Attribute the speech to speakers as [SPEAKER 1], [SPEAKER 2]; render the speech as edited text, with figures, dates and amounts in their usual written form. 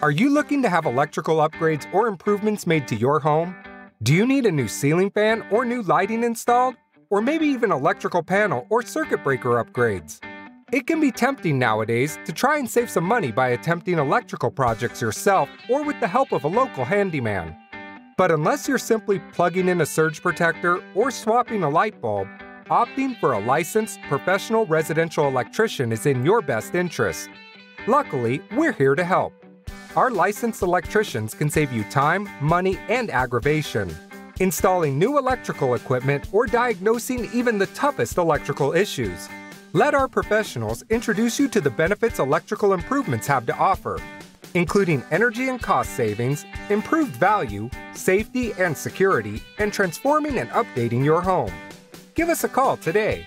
[SPEAKER 1] Are you looking to have electrical upgrades or improvements made to your home? Do you need a new ceiling fan or new lighting installed? Or maybe even electrical panel or circuit breaker upgrades? It can be tempting nowadays to try and save some money by attempting electrical projects yourself or with the help of a local handyman. But unless you're simply plugging in a surge protector or swapping a light bulb, opting for a licensed professional residential electrician is in your best interest. Luckily, we're here to help. Our licensed electricians can save you time, money, and aggravation, installing new electrical equipment or diagnosing even the toughest electrical issues. Let our professionals introduce you to the benefits electrical improvements have to offer, including energy and cost savings, improved value, safety and security, and transforming and updating your home. Give us a call today.